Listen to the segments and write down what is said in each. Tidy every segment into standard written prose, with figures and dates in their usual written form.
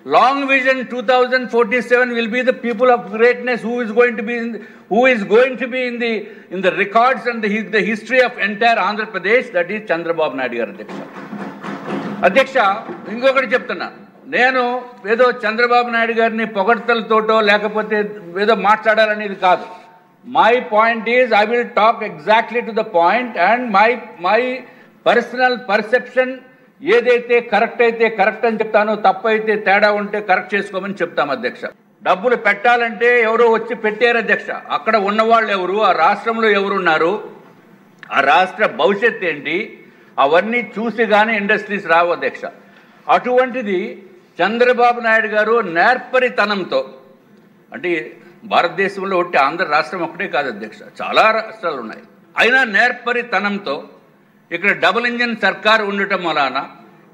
long vision 2047 will be the people of greatness who is going to be in the records and the history of entire Andhra Pradesh. That is Chandrababu Naidu garu అధ్యక్ష. ఇంకొకటి చెప్తున్నా, నేను ఏదో చంద్రబాబు నాయుడు గారిని పొగడ్తలతోటో లేకపోతే ఏదో మాట్లాడాలనేది కాదు. My point is I will talk exactly to the point and my personal perception ఏదైతే కరెక్ట్ అయితే కరెక్ట్ అని చెప్తానో, తప్పు అయితే తేడా ఉంటే కరెక్ట్ చేసుకోమని చెప్తాం అధ్యక్ష. డబ్బులు పెట్టాలంటే ఎవరో వచ్చి పెట్టారు అధ్యక్ష. అక్కడ ఉన్నవాళ్ళు ఎవరు, ఆ రాష్ట్రంలో ఎవరున్నారు, ఆ రాష్ట్ర భవిష్యత్తు ఏంటి, అవన్నీ చూసి కానీ ఇండస్ట్రీస్ రావు అధ్యక్ష. అటువంటిది చంద్రబాబు నాయుడు గారు నేర్పరితనంతో, అంటే భారతదేశంలో ఒకటి ఆంధ్ర రాష్ట్రం ఒకటే కాదు అధ్యక్ష, చాలా రాష్ట్రాలు ఉన్నాయి, అయినా నేర్పరితనంతో ఇక్కడ డబుల్ ఇంజిన్ సర్కార్ ఉండటం వలన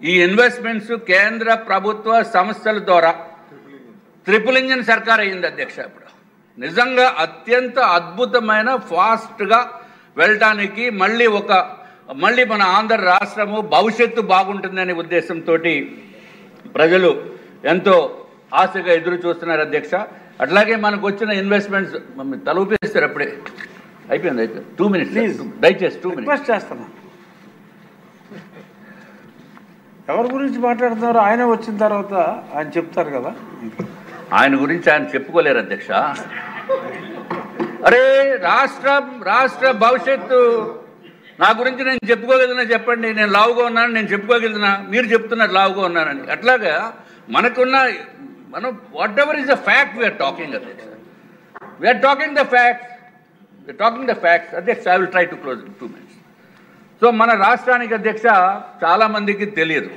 ఈ ఇన్వెస్ట్మెంట్స్ కేంద్ర ప్రభుత్వ సంస్థల ద్వారా ట్రిపుల్ ఇంజిన్ సర్కార్ అయ్యింది అధ్యక్ష. ఇప్పుడు నిజంగా అత్యంత అద్భుతమైన ఫాస్ట్గా వెళ్ళటానికి మళ్ళీ మన ఆంధ్ర రాష్ట్రము భవిష్యత్తు బాగుంటుందనే ఉద్దేశంతో ప్రజలు ఎంతో ఆశగా ఎదురు చూస్తున్నారు అధ్యక్ష. అట్లాగే మనకు వచ్చిన ఇన్వెస్ట్మెంట్స్ తలూపేస్తారు, అప్పుడే అయిపోయింది. 2 minutes దయచేసి 2 minutes చేస్తాను. ఎవరి గురించి మాట్లాడుతున్నారు? ఆయన వచ్చిన తర్వాత ఆయన చెప్తారు కదా. ఆయన గురించి ఆయన చెప్పుకోలేరు అధ్యక్ష. అరే రాష్ట్ర భవిష్యత్తు నా గురించి నేను చెప్పుకోగలిగినా చెప్పండి. నేను లావుగా ఉన్నాను, నేను చెప్పుకోగలిగినా, మీరు చెప్తున్నారు లావుగా ఉన్నానని. అట్లాగా మనం whatever is the fact we're talking అధ్యక్ష. వీఆర్ టాకింగ్ ద ఫ్యాక్ట్స్ అధ్యక్ష. I will try to close in 2 minutes. So మన రాష్ట్రానికి అధ్యక్ష చాలామందికి తెలియదు,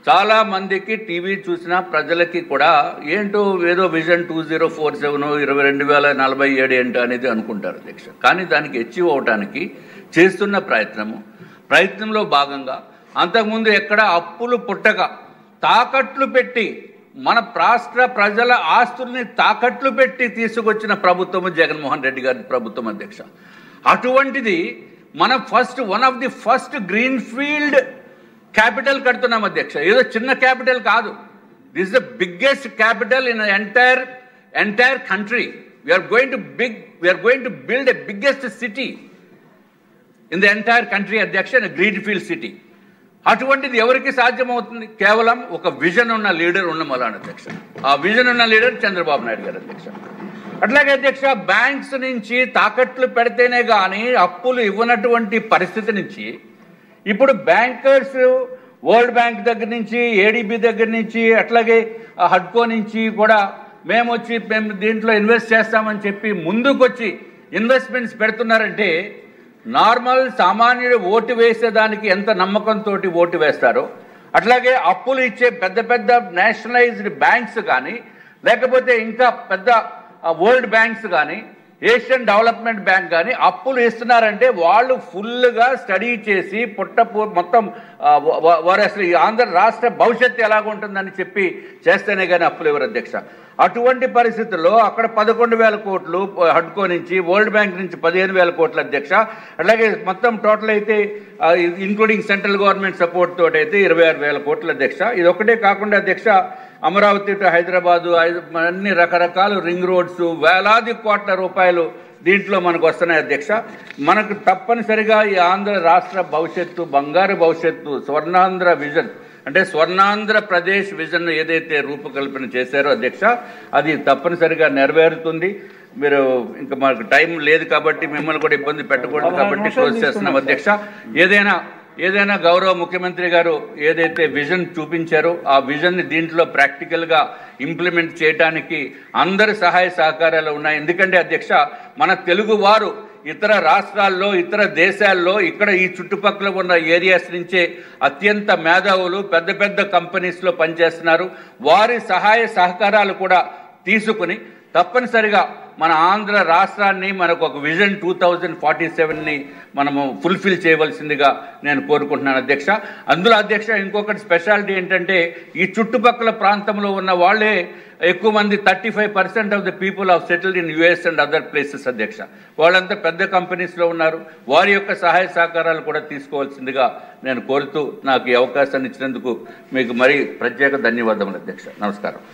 చాలామందికి టీవీ చూసిన ప్రజలకి కూడా ఏంటో ఏదో విజన్ 2047 2047 ఏంటో అనేది అనుకుంటారు అధ్యక్ష. కానీ దానికి అచీవ్ అవడానికి చేస్తున్న ప్రయత్నంలో భాగంగా అంతకుముందు ఎక్కడ అప్పులు పుట్టక తాకట్లు పెట్టి మన రాష్ట్ర ప్రజల ఆస్తుల్ని తాకట్లు పెట్టి తీసుకొచ్చిన ప్రభుత్వము జగన్మోహన్ రెడ్డి గారి ప్రభుత్వం అధ్యక్ష. అటువంటిది మనం one of the first green field capital కడుతున్నాం అధ్యక్ష. ఏదో చిన్న క్యాపిటల్ కాదు. This is the biggest capital in entire country. We're going to build a biggest city in the entire country అధ్యక్ష, ఇన్ గ్రీన్ ఫీల్డ్ సిటీ. అటువంటిది ఎవరికి సాధ్యమవుతుంది? కేవలం ఒక విజన్ ఉన్న లీడర్ ఉన్న మలాన్ అధ్యక్ష. ఆ విజన్ ఉన్న లీడర్ చంద్రబాబు నాయుడు గారు అధ్యక్ష. అట్లాగే అధ్యక్ష, బ్యాంక్స్ నుంచి తాకట్లు పెడితేనే కానీ అప్పులు ఇవ్వనటువంటి పరిస్థితి నుంచి ఇప్పుడు బ్యాంకర్స్ వరల్డ్ బ్యాంక్ దగ్గర నుంచి, ఏడీబీ దగ్గర నుంచి, అట్లాగే హడ్కో నుంచి కూడా మేము దీంట్లో ఇన్వెస్ట్ చేస్తామని చెప్పి ముందుకొచ్చి ఇన్వెస్ట్మెంట్స్ పెడుతున్నారంటే నార్మల్ సామాన్యుడు ఓటు వేసేదానికి ఎంత నమ్మకంతో ఓటు వేస్తారో, అట్లాగే అప్పులు ఇచ్చే పెద్ద నేషనలైజ్డ్ బ్యాంక్స్ కానీ, లేకపోతే ఇంకా పెద్ద వరల్డ్ బ్యాంక్స్ కానీ, ఏషియన్ డెవలప్మెంట్ బ్యాంక్ కానీ అప్పులు ఇస్తున్నారంటే వాళ్ళు ఫుల్గా స్టడీ చేసి మొత్తం వారు అసలు ఈ ఆంధ్ర రాష్ట్ర భవిష్యత్తు ఎలాగుంటుందని చెప్పి చేస్తేనే కానీ అప్పులు ఇవ్వరు అధ్యక్ష. అటువంటి పరిస్థితుల్లో అక్కడ 11,000 కోట్లు హడ్కో నుంచి, వరల్డ్ బ్యాంక్ నుంచి 15,000 కోట్ల అధ్యక్ష. అలాగే మొత్తం టోటల్ అయితే ఇంక్లూడింగ్ సెంట్రల్ గవర్నమెంట్ సపోర్ట్ తోటి అయితే 26,000 కోట్ల అధ్యక్ష. ఇది ఒకటే కాకుండా అధ్యక్ష, అమరావతి టు హైదరాబాదు అన్ని రకరకాల రింగ్ రోడ్స్ వేలాది కోట్ల రూపాయలు దీంట్లో మనకు వస్తున్నాయి అధ్యక్ష. మనకు తప్పనిసరిగా ఈ ఆంధ్ర రాష్ట్ర భవిష్యత్తు, బంగారు భవిష్యత్తు, స్వర్ణాంధ్ర విజన్ అంటే స్వర్ణాంధ్రప్రదేశ్ విజన్ ఏదైతే రూపకల్పన చేశారో అధ్యక్ష, అది తప్పనిసరిగా నెరవేరుతుంది. మీరు ఇంకా మాకు టైం లేదు కాబట్టి మిమ్మల్ని కూడా ఇబ్బంది పెట్టకూడదు కాబట్టి క్లోజ్ చేస్తున్నాం అధ్యక్ష. ఏదైనా గౌరవ ముఖ్యమంత్రి గారు ఏదైతే విజన్ చూపించారో ఆ విజన్ని దీంట్లో ప్రాక్టికల్గా ఇంప్లిమెంట్ చేయడానికి అందరి సహాయ సహకారాలు ఉన్నాయి. ఎందుకంటే అధ్యక్ష, మన తెలుగు వారు ఇతర రాష్ట్రాల్లో, ఇతర దేశాల్లో, ఇక్కడ ఈ చుట్టుపక్కల ఉన్న ఏరియాస్ నుంచే అత్యంత మేధావులు పెద్ద కంపెనీస్లో పనిచేస్తున్నారు. వారి సహాయ సహకారాలు కూడా తీసుకుని తప్పనిసరిగా మన ఆంధ్ర రాష్ట్రాన్ని మనకు ఒక విజన్ 2047ని మనము ఫుల్ఫిల్ చేయవలసిందిగా నేను కోరుకుంటున్నాను అధ్యక్ష. అందులో అధ్యక్ష ఇంకొకటి స్పెషాలిటీ ఏంటంటే ఈ చుట్టుపక్కల ప్రాంతంలో ఉన్న వాళ్ళే ఎక్కువ మంది 35% of the people of settled in US and other places అధ్యక్ష. వాళ్ళంతా పెద్ద కంపెనీస్లో ఉన్నారు. వారి యొక్క సహాయ సహకారాలు కూడా తీసుకోవాల్సిందిగా నేను కోరుతూ నాకు ఈ అవకాశాన్ని ఇచ్చినందుకు మీకు మరీ ప్రత్యేక ధన్యవాదములు అధ్యక్ష. నమస్కారం.